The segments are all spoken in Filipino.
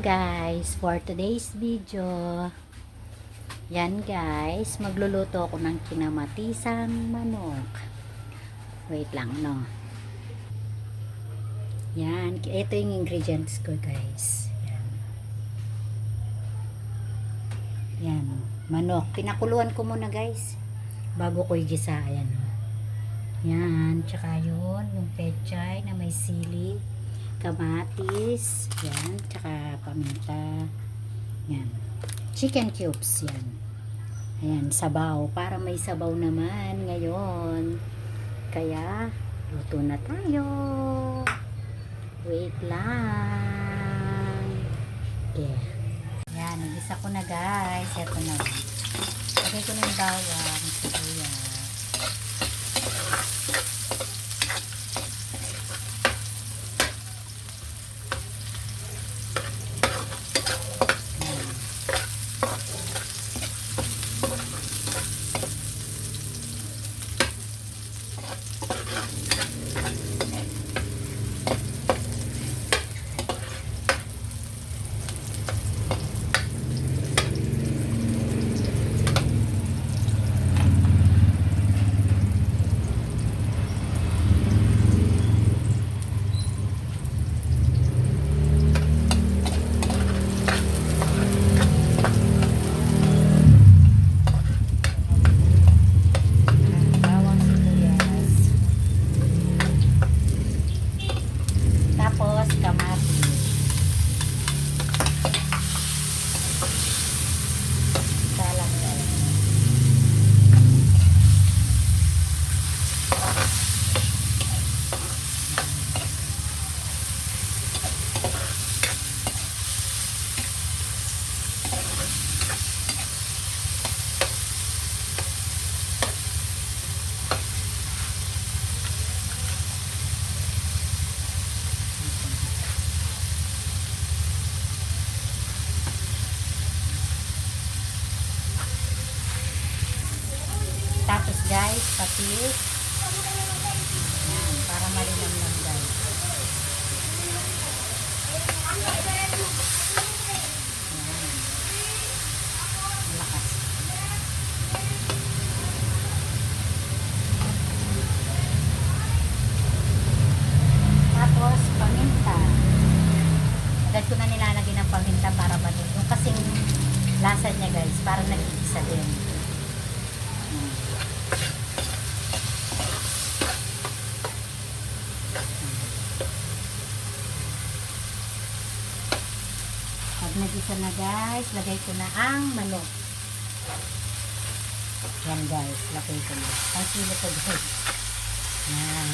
guys, for today's video, yan guys, magluluto ako ng kinamatisang manok. Wait lang, no. Yan, ito yung ingredients ko guys. Yan, manok. Pinakuluan ko muna guys, bago ko igisa. Ayan. Yan, tsaka yun, yung pechay na may sili, kamatis, yan, tsaka paminta, yan, chicken cubes, yan, ayan, sabaw, para may sabaw naman ngayon, kaya, luto na tayo, wait lang, okay, yan, nag-isa ko na guys, eto na, lagay ko na yung bawang, sibuyas, tapos guys, patis. Yan, para malinamnam guys. Yan. Malakas. Tapos, paminta. Agad ko na nilalagay ng paminta para maluto. Yung kasing lasa niya guys, para nag-iisa din. Pag nagisa na guys, lagay ko na ang manok. Yan guys, lagay ko na. Ang kilo ko guys. Yan.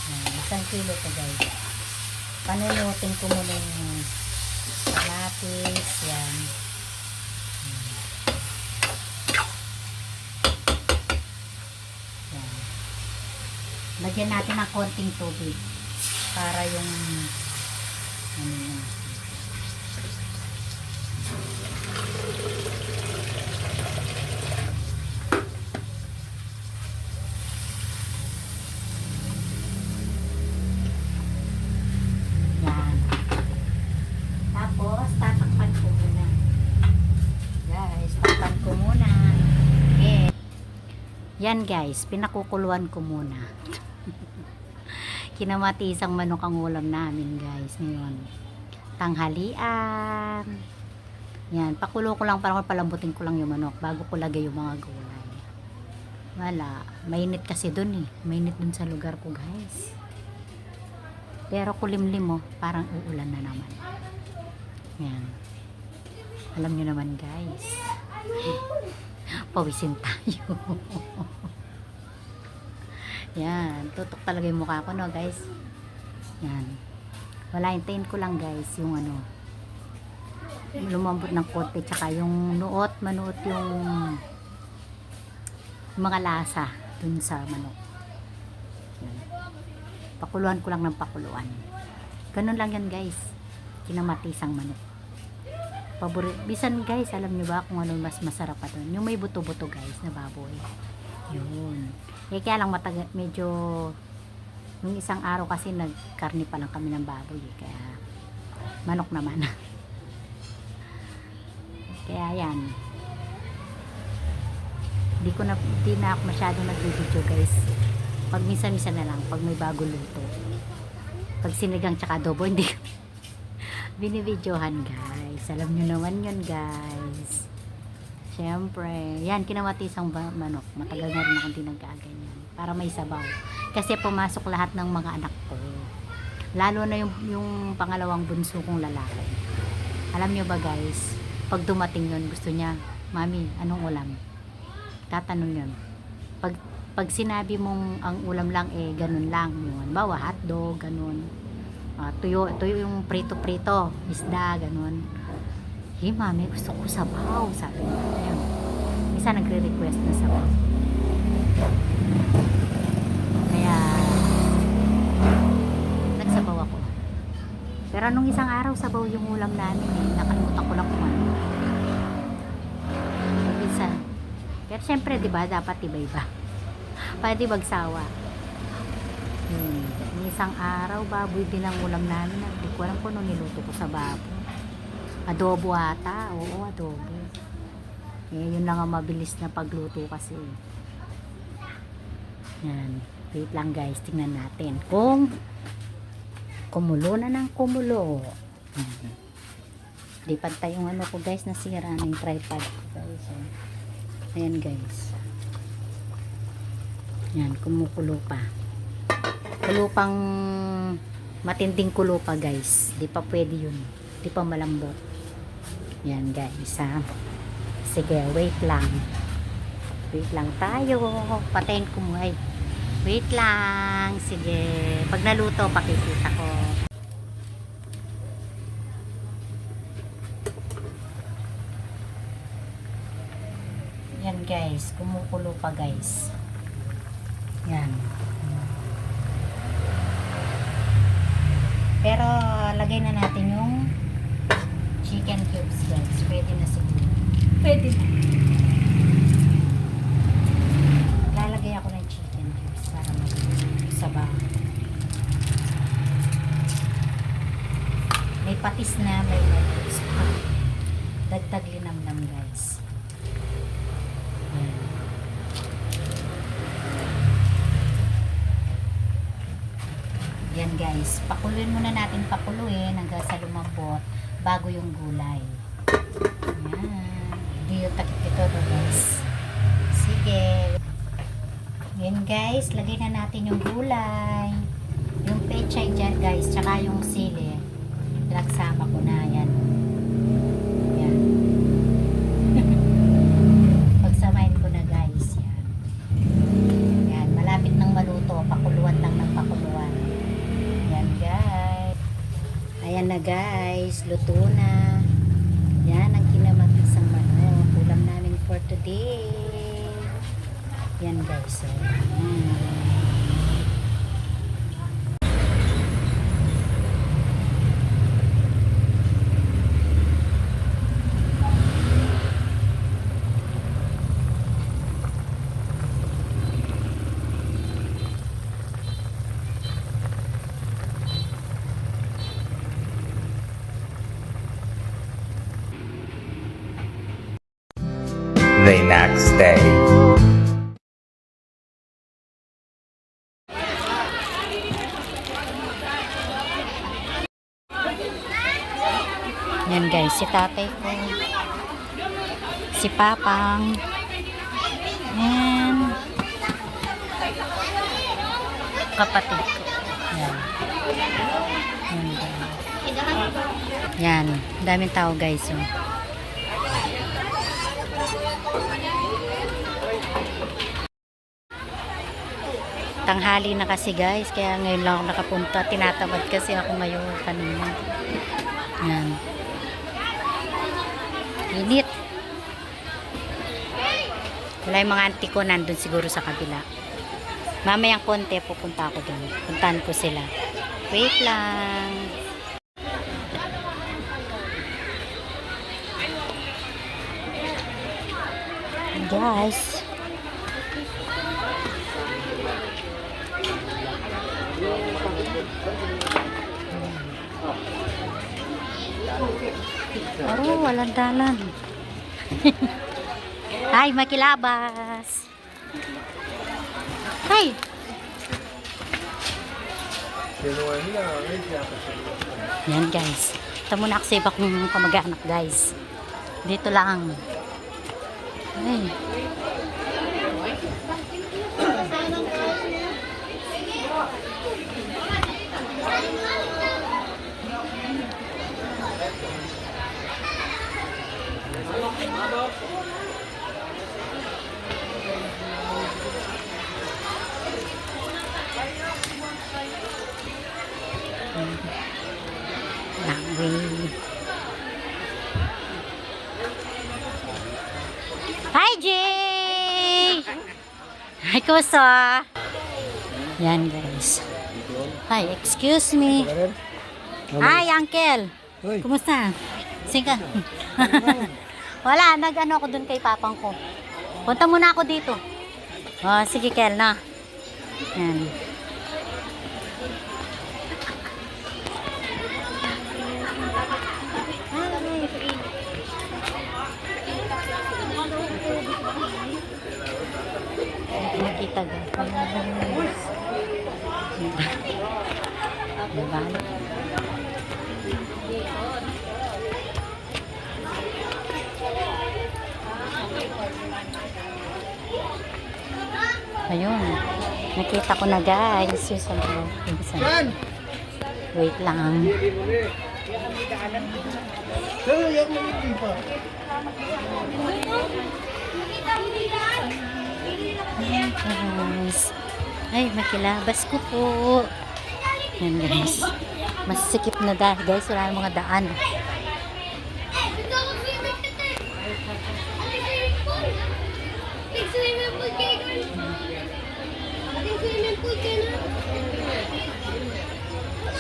Yan, isang kilo ko guys. Panunutin ko muna yung kamatis. Yan. Yan. Lagyan natin ng konting tubig para yung ano na. Yan. Tapos tatakpan ko muna. Guys, tatakpan ko muna. Okay. Yan guys, pinakukuluan ko muna. Kinamatisang manok ang ulam namin guys ngayon, tanghalian. Yan, pakulo ko lang para palambutin ko lang yung manok bago ko lagay yung mga gulay. Wala, mainit kasi dun mainit dun sa lugar ko guys, pero kulimlim parang uulan na naman. Yan, alam nyo naman guys, pawisin tayo. Yan, tutok talaga yung mukha ko no guys. Yan. Wala, hintayin ko lang guys yung ano, lumambot ng konti, tsaka yung manuot yung mga lasa dun sa manok. Yan. Pakuluan ko lang ng pakuluan. Ganun lang yan guys. Kinamatisang manok. Bisan guys, alam nyo ba kung ano mas masarap pa dun? Yung may buto-buto guys na baboy. Yun. Kaya lang medyo Yung isang araw kasi nagkarni pa lang kami ng baboy kaya manok naman. Kaya yan. Di na ako masyadong nag-video guys. Pag minsan-minsan na lang pag may bago luto. Pag sinigang tsaka adobo hindi ko binibidyohan guys. Alam nyo naman yun guys. Syempre, yan kinamatisang manok. Matagal na rin akong tinagaganyan para may sabaw. Kasi pumasok lahat ng mga anak ko. Lalo na yung pangalawang bunso kong lalaki. Alam nyo ba guys, pag dumating yun, gusto niya, Mami, anong ulam? Tatanong yun. Pag sinabi mong ang ulam lang ganun lang. Yung bawa hotdog, ganun. Tuyo yung prito-prito, isda, ganun. Hey, Mami, gusto ko sabaw, sabi niya. Ayan. Isa nagre-request na sabaw. Kaya, nagsabaw ako. Pero nung isang araw, sabaw yung ulam namin nakalimutan ko lang kung ano. Isa. Pero syempre, di ba, dapat iba-iba. Pwede magsawa. Yung isang araw, baboy din ang ulam namin. Hindi ko alam kung niluto ko sa baboy. Adobo ata. Oo, adobo. Yun lang ang mabilis na pagluto kasi. Yan. Wait lang guys. Tingnan natin. Kung kumulo na ng kumulo. Di pantay yung ano ko guys. Nasira na yung tripod ko guys. Ayan guys. Yan. Kumukulo pa. Kulo pang matinding kulo pa guys. Di pa pwede yun. Di pa malambot. Yan guys ha. Sige, wait lang. Wait lang tayo. Patayin ko mo ay. Wait lang. Sige. Pag naluto, pakikita ko. Yan guys. Kumukulo pa guys. Yan. Pero lagay na natin yung chicken cubes guys. Pwede na siguro. Pwede na. Lalagay ako ng chicken cubes para magsabaw. May patis na, may lettuce pa. Dagdag linamnam guys. Yan guys, pakuluin muna natin, pakuluin hanggang sa lumambot bago yung gulay. Yan. Hindi yung takip ito guys. Sige. Yan guys, lagay na natin yung gulay. Yung pechay dyan guys, tsaka yung sili. Nagsama ko na yan. Yan. Pagsamahin ko na guys. Yan. Yan, malapit nang maluto. Pakuluan lang ng pakuluan. Yan guys. Ayan na guys, luto na. Yan ang kinamatisang manok. Ulam namin for today. Yan guys. So, the next day. yan guys, si tatay ko. Si Papang. Yan. Kapatid ko. Yan. Yan guys. Yan. Daming tao guys. Oh. Tanghali na kasi guys, kaya ngayon lang ako nakapunta. Tinatamad kasi ako ngayon kanina. Yan. Init. Wala yung mga auntie ko nandun siguro sa kabila. Mamayang konti pupunta ako doon. Puntahan ko sila. Wait lang. Guys. Oh, walang dalan. Ay, makilabas. Ay! Yan guys. Ito muna kasi iba kong kamag-anak guys. Dito lang. Ay. That way. Hi, Jay! Hi, Kusa! Yan, guys. Hi, excuse me. Hi, Uncle! Kumusta? Sige. Wala, nag-ano ako dun kay papang ko. Punta muna ako dito. Oh, sige, Kel, na. Yan. Nakita guys. Diba? Ayun. Nakita ko na guys. Wait lang. Guys. Ay, makilabas ko po. Yan guys. Mas sikip na dahil guys. Wala yung mga daan.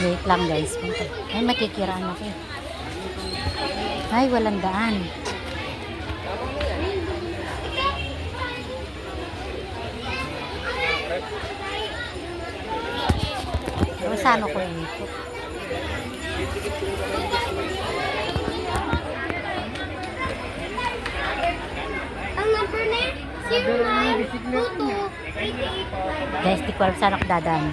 Wait lang guys. Ay, makikiraan ako. Ay, walang daan. Pero saan ako ikot? Ang number na 092288. Guys, di ko alam saan ako dadaan.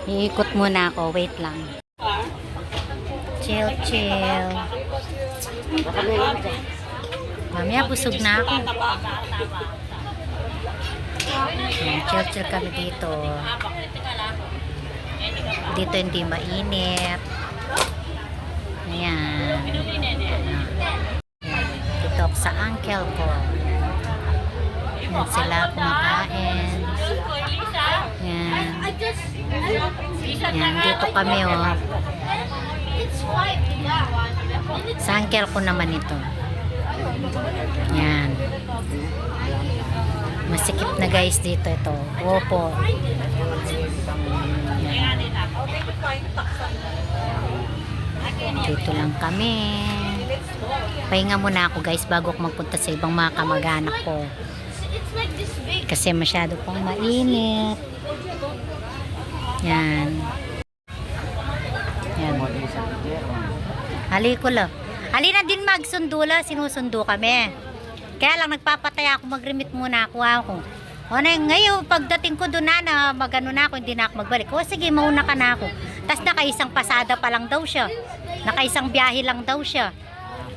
Iikot muna ako. Wait lang. Chill, chill. Mamaya busog na ako. Ayan, chill, chill kami dito. Dito hindi mainit. Ayan. Dito ako sa uncle ko. Ayan sila kumakain. Ayan. Ayan, dito kami oh. Sa uncle ko naman ito. Ayan. Masikip na guys dito ito. Opo. Ayan. Dito lang kami. Pahinga muna ako guys bago ako magpunta sa ibang mga kamag-anak ko. Kasi masyado pang mainit. Yan. Yan. Hali ko lang. Halina din magsundula. Sinusundo kami. Kaya lang nagpapataya ako. Mag-remit muna ako. O na ngayon pagdating ko doon na magano na ako. Hindi na ako magbalik. O sige mauna ka na ako. Tapos nakaisang pasada pa lang daw siya. Nakaisang biyahe lang daw siya.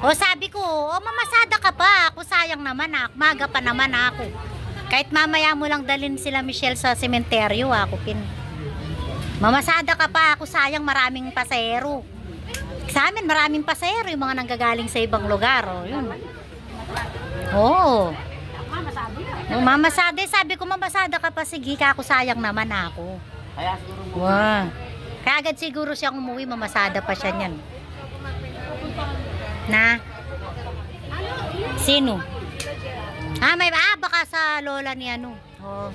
O sabi ko, o mamasada ka pa. Ako sayang naman ako. Maga pa naman ako. Kahit mamaya mo lang dalhin sila Michelle sa sementeryo ako mamasada ka pa. Ako sayang maraming pasahero. Sa amin maraming pasahero. Yung mga nanggagaling sa ibang lugar. O yun. Oo. Mamasada. Sabi ko mamasada ka pa. Sige ka ako sayang naman ako. Wow. Kaya agad siguro siyang umuwi. Mamasada pa siya niyan. Na? Sino? May baka sa lola ni ano. Oh.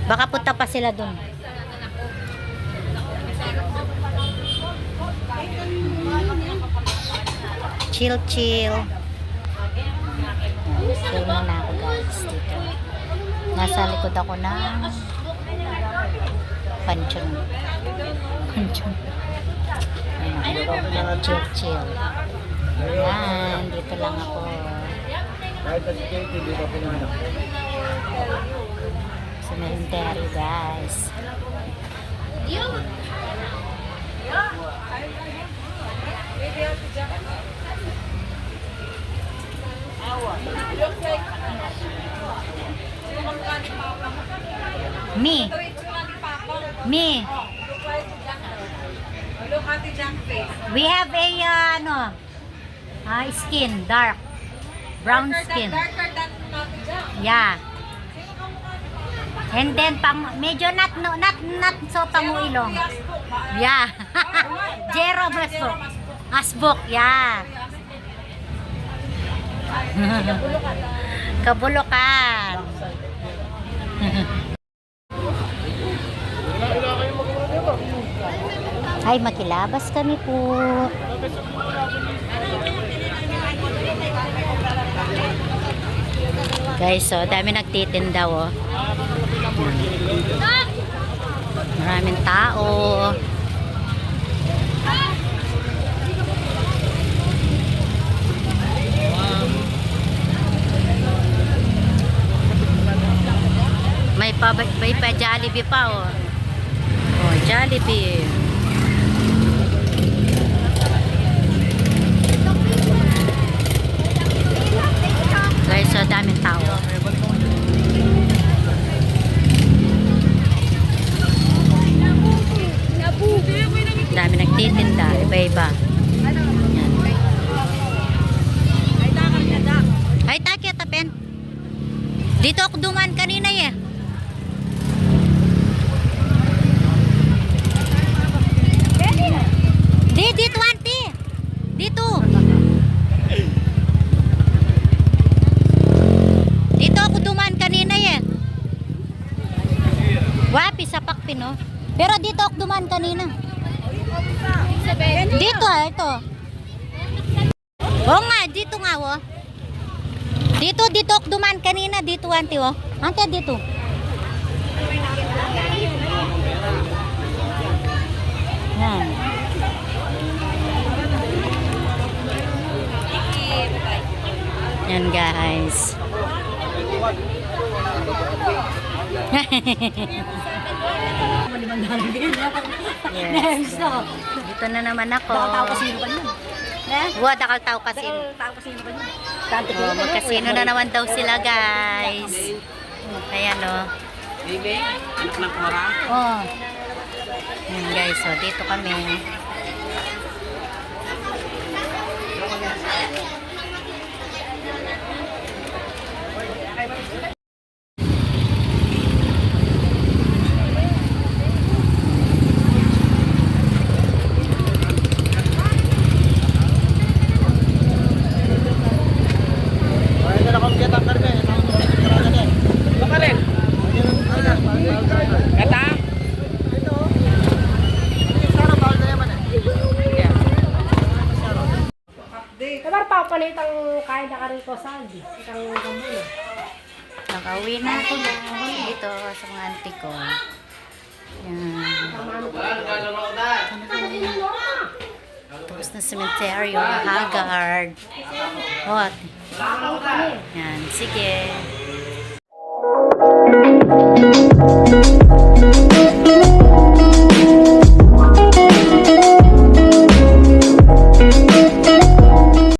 Baka punta pa sila doon. Chill, chill. Chill muna ako guys dito. Nasa likod ako ng Panchon. Panchon. Ayan, chill. Ayan, dito lang ako. Kahit sa security, di ba pinanap? Cemetery, guys. Me. We have a skin, dark. Brown skin. Yeah. And then medyo not so panguilong. Yeah. Jero Masbuk. Asbuk, yeah. Kabulukan. Ay, makilabas kami po. Guys, so dami nagtitinda, oh. Maraming tao. May pa Jollibee pa, oh. Oh, Jollibee. Guys, so daming tao. Dami nagtitinda, iba-iba. Yan. Ay, takya tapen. Dito ako duman kanina eh. Dito auntie. Dito. Dito ako duman kanina eh. Wapi sa Pakpino. Pero dito ako duman kanina. Dito ito. Oo nga, dito nga oh. Dito ako duman kanina, dito auntie oh. Auntie dito. Yan. Yan guys. Yes. Dito na naman ako. Dakal tao kasino. Oh, magkasino na naman daw sila guys. Ayan o. Anak ng Cora? Oh. Yan guys, so dito kami. Dabar pa palit ang kain na kariko saldi. Itang gamula. Nakauwi na ako dito sa mga auntie ko. Yan. Tapos na cemetery, Haggard. What? Yan, sige.